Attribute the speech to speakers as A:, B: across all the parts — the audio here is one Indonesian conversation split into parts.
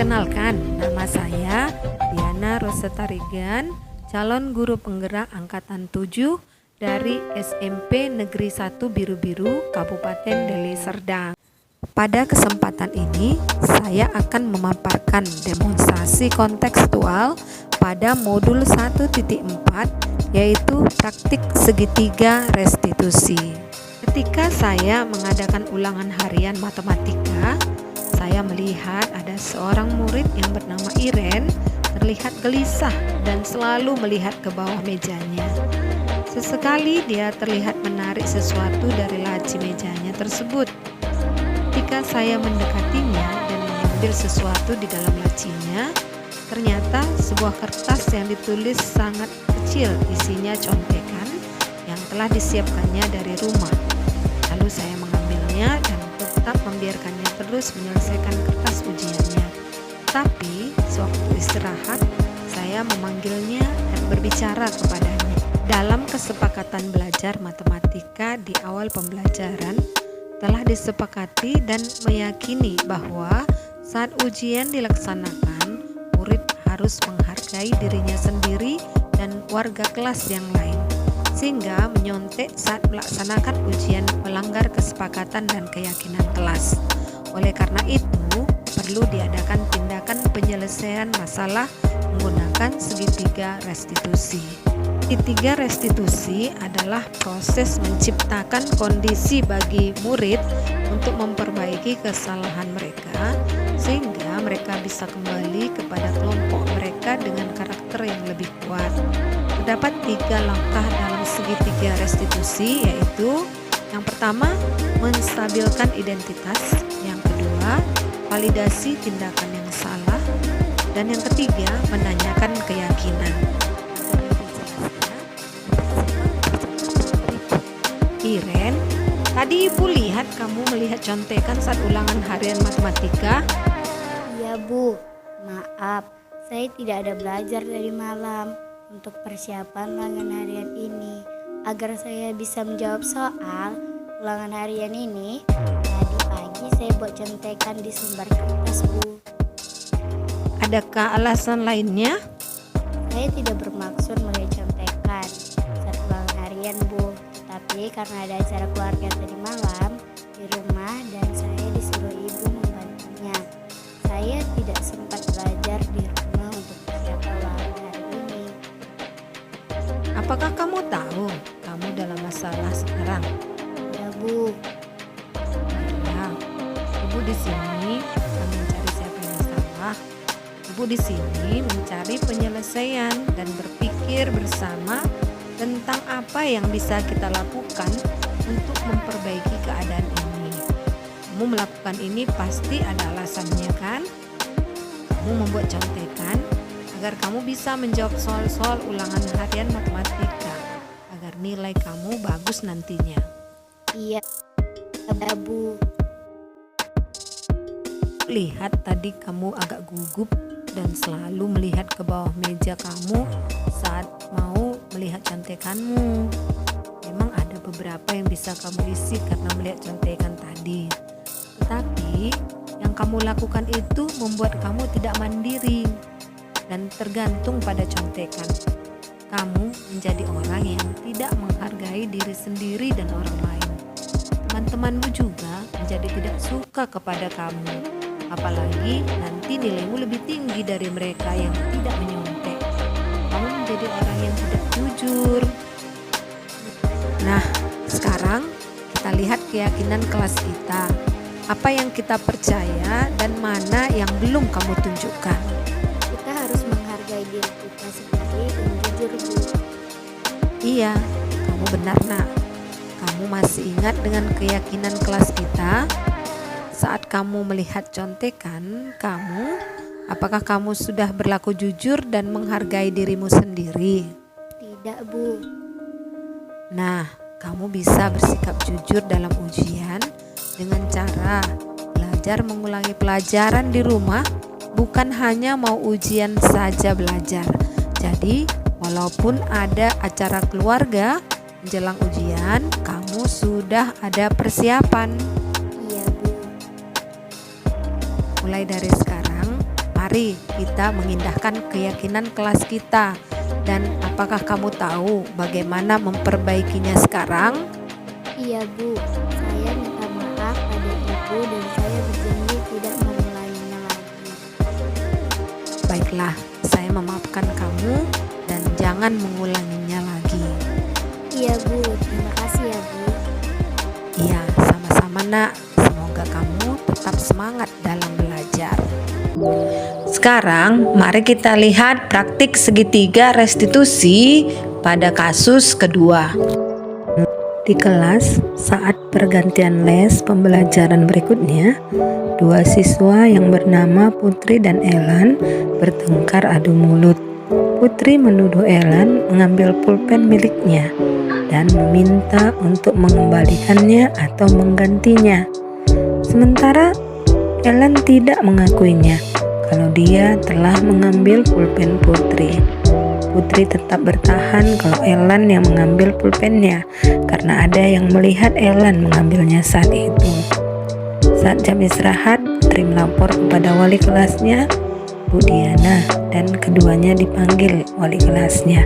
A: Perkenalkan, nama saya Diana Rosetarigan, calon guru penggerak angkatan 7 dari SMP Negeri 1 Biru-Biru, Kabupaten Deli Serdang. Pada kesempatan ini, saya akan memaparkan demonstrasi kontekstual pada modul 1.4, yaitu praktik segitiga restitusi. Ketika saya mengadakan ulangan harian matematika, saya melihat ada seorang murid yang bernama Iren terlihat gelisah dan selalu melihat ke bawah mejanya. Sesekali dia terlihat menarik sesuatu dari laci mejanya tersebut. Ketika saya mendekatinya dan mengambil sesuatu di dalam lacinya, ternyata sebuah kertas yang ditulis sangat kecil, isinya contekan yang telah disiapkannya dari rumah. Lalu saya mengambilnya dan tetap membiarkannya terus menyelesaikan kertas ujiannya. Tapi sewaktu istirahat, saya memanggilnya dan berbicara kepadanya. Dalam kesepakatan belajar matematika di awal pembelajaran, telah disepakati dan meyakini bahwa saat ujian dilaksanakan, murid harus menghargai dirinya sendiri dan warga kelas yang lain, sehingga menyontek saat melaksanakan ujian melanggar kesepakatan dan keyakinan kelas. Oleh karena itu, perlu diadakan tindakan penyelesaian masalah menggunakan segitiga restitusi. Segitiga restitusi adalah proses menciptakan kondisi bagi murid untuk memperbaiki kesalahan mereka, sehingga mereka bisa kembali kepada kelompok mereka dengan karakter yang lebih kuat. Terdapat 3 langkah dalam segitiga restitusi, yaitu yang pertama, menstabilkan identitas, yang kedua, validasi tindakan yang salah, dan yang ketiga, menanyakan keyakinan. Iren, tadi Ibu lihat kamu melihat contekan saat ulangan harian matematika.
B: Iya Bu, maaf, saya tidak ada belajar dari malam untuk persiapan ulangan harian ini. Agar saya bisa menjawab soal ulangan harian ini, tadi pagi saya buat contekan di selembar kertas Bu.
A: Adakah alasan lainnya?
B: Saya tidak bermaksud melihat contekan saat ulangan harian Bu, tapi karena ada acara keluarga tadi malam di rumah dan saya disuruh ibu membantunya. Saya tidak sempat belajar di rumah untuk persiapan ulangan hari ini.
A: Apakah kamu tahu kamu dalam masalah sekarang?
B: Ya Bu.
A: Nah, Ibu di sini bukan mencari siapa yang salah. Ibu di sini mencari penyelesaian dan berpikir bersama tentang apa yang bisa kita lakukan untuk memperbaiki keadaan ini. Kamu melakukan ini pasti ada alasannya kan? Kamu membuat contekan agar kamu bisa menjawab soal-soal ulangan harian matematika agar nilai kamu bagus nantinya.
B: Iya, Bu.
A: Lihat tadi kamu agak gugup dan selalu melihat ke bawah meja kamu saat mau melihat contekanmu. Memang ada beberapa yang bisa kamu isi karena melihat contekan tadi. Tetapi yang kamu lakukan itu membuat kamu tidak mandiri dan tergantung pada contekan. Kamu menjadi orang yang tidak menghargai diri sendiri dan orang lain. Teman-temanmu juga menjadi tidak suka kepada kamu. Apalagi nanti nilaimu lebih tinggi dari mereka yang tidak menyontek. Kamu menjadi orang yang tidak jujur. Nah, sekarang kita lihat keyakinan kelas kita. Apa yang kita percaya dan mana yang belum kamu tunjukkan.
B: Kita harus menghargai diri kita sendiri dan jujur Bu.
A: Iya, kamu benar nak. Kamu masih ingat dengan keyakinan kelas kita? Saat kamu melihat contekan kamu, apakah kamu sudah berlaku jujur dan menghargai dirimu sendiri?
B: Tidak Bu.
A: Nah, kamu bisa bersikap jujur dalam ujian dengan cara belajar mengulangi pelajaran di rumah, bukan hanya mau ujian saja belajar. Jadi, walaupun ada acara keluarga menjelang ujian, kamu sudah ada persiapan.
B: Iya Bu.
A: Mulai dari sekarang, mari kita mengindahkan keyakinan kelas kita. Dan apakah kamu tahu bagaimana memperbaikinya sekarang?
B: Iya Bu, saya minta maaf pada Ibu dan saya berjanji tidak mengulanginya lagi.
A: Baiklah, saya memaafkan kamu dan jangan mengulanginya lagi.
B: Iya Bu, terima kasih ya Bu.
A: Iya, sama-sama nak. Semoga kamu tetap semangat dalam belajar. Sekarang mari kita lihat praktik segitiga restitusi pada kasus kedua. Di kelas, saat pergantian les pembelajaran berikutnya, dua siswa yang bernama Putri dan Elan bertengkar adu mulut. Putri menuduh Elan mengambil pulpen miliknya dan meminta untuk mengembalikannya atau menggantinya. Sementara Elan tidak mengakuinya kalau dia telah mengambil pulpen Putri. Putri tetap bertahan kalau Elan yang mengambil pulpennya karena ada yang melihat Elan mengambilnya saat itu. Saat jam istirahat, Putri melapor kepada wali kelasnya, Bu Diana, dan keduanya dipanggil wali kelasnya.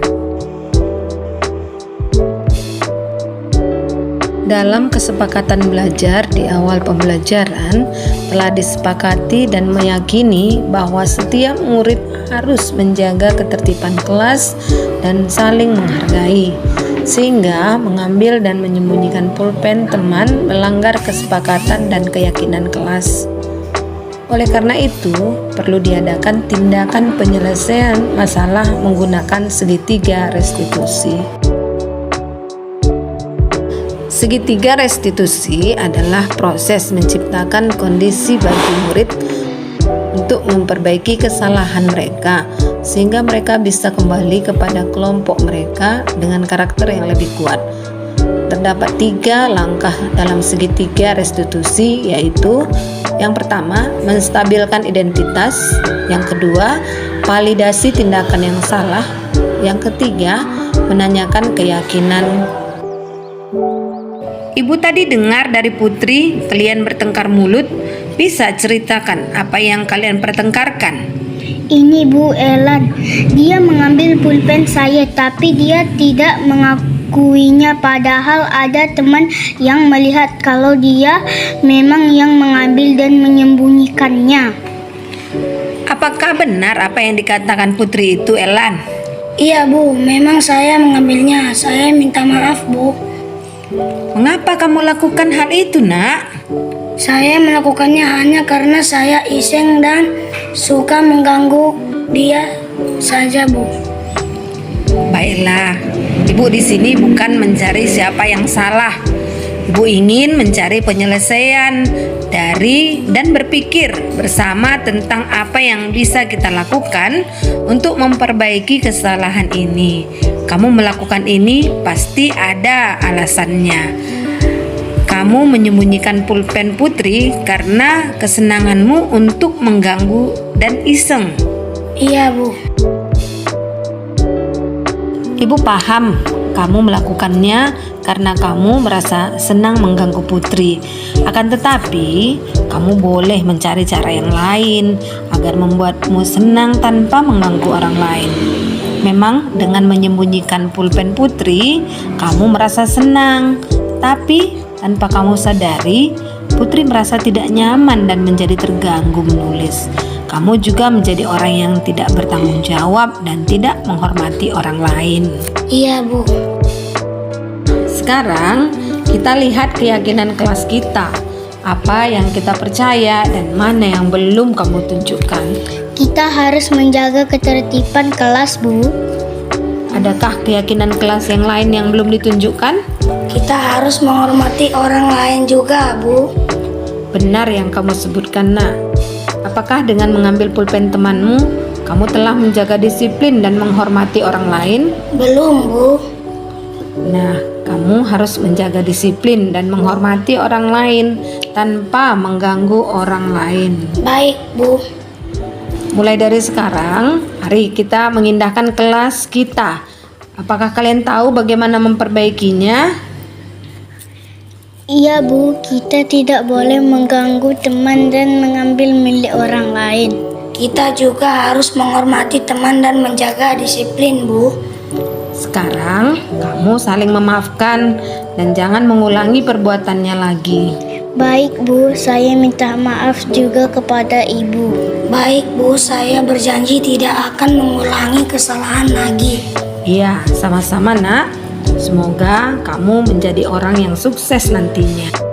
A: Dalam kesepakatan belajar di awal pembelajaran, telah disepakati dan meyakini bahwa setiap murid harus menjaga ketertiban kelas dan saling menghargai, sehingga mengambil dan menyembunyikan pulpen teman melanggar kesepakatan dan keyakinan kelas. Oleh karena itu, perlu diadakan tindakan penyelesaian masalah menggunakan segitiga restitusi. Segitiga restitusi adalah proses menciptakan kondisi bagi murid untuk memperbaiki kesalahan mereka sehingga mereka bisa kembali kepada kelompok mereka dengan karakter yang lebih kuat. Terdapat 3 langkah dalam segitiga restitusi, yaitu yang pertama, menstabilkan identitas, yang kedua, validasi tindakan yang salah, yang ketiga, menanyakan keyakinan. Ibu tadi dengar dari Putri kalian bertengkar mulut. Bisa ceritakan apa yang kalian pertengkarkan?
B: Ini Bu Elan, dia mengambil pulpen saya tapi dia tidak mengakuinya, padahal ada teman yang melihat kalau dia memang yang mengambil dan menyembunyikannya.
A: Apakah benar apa yang dikatakan Putri itu, Elan?
C: Iya Bu, memang saya mengambilnya. Saya minta maaf Bu.
A: Mengapa kamu lakukan hal itu, nak?
C: Saya melakukannya hanya karena saya iseng dan suka mengganggu dia saja Bu.
A: Baiklah, Ibu di sini bukan mencari siapa yang salah. Ibu ingin mencari penyelesaian dari dan berpikir bersama tentang apa yang bisa kita lakukan untuk memperbaiki kesalahan ini. Kamu melakukan ini pasti ada alasannya. Kamu menyembunyikan pulpen Putri karena kesenanganmu untuk mengganggu dan iseng.
C: Iya Bu.
A: Ibu paham kamu melakukannya karena kamu merasa senang mengganggu Putri. Akan tetapi, kamu boleh mencari cara yang lain agar membuatmu senang tanpa mengganggu orang lain. Memang dengan menyembunyikan pulpen Putri, kamu merasa senang. Tapi tanpa kamu sadari, Putri merasa tidak nyaman dan menjadi terganggu menulis. Kamu juga menjadi orang yang tidak bertanggung jawab dan tidak menghormati orang lain.
C: Iya Bu.
A: Sekarang kita lihat keyakinan kelas kita. Apa yang kita percaya dan mana yang belum kamu tunjukkan.
B: Kita harus menjaga ketertiban kelas Bu.
A: Adakah keyakinan kelas yang lain yang belum ditunjukkan?
C: Kita harus menghormati orang lain juga Bu.
A: Benar yang kamu sebutkan, nak. Apakah dengan mengambil pulpen temanmu, kamu telah menjaga disiplin dan menghormati orang lain?
C: Belum Bu.
A: Nah, kamu harus menjaga disiplin dan menghormati orang lain tanpa mengganggu orang lain.
C: Baik Bu.
A: Mulai dari sekarang, mari kita mengindahkan kelas kita. Apakah kalian tahu bagaimana memperbaikinya?
B: Iya Bu, kita tidak boleh mengganggu teman dan mengambil milik orang lain.
C: kita juga harus menghormati teman dan menjaga disiplin, Bu.
A: Sekarang kamu saling memaafkan dan jangan mengulangi perbuatannya lagi.
B: Baik Bu, saya minta maaf juga kepada Ibu.
C: Baik, Bu, saya berjanji tidak akan mengulangi kesalahan lagi.
A: Iya, sama-sama nak. Semoga kamu menjadi orang yang sukses nantinya.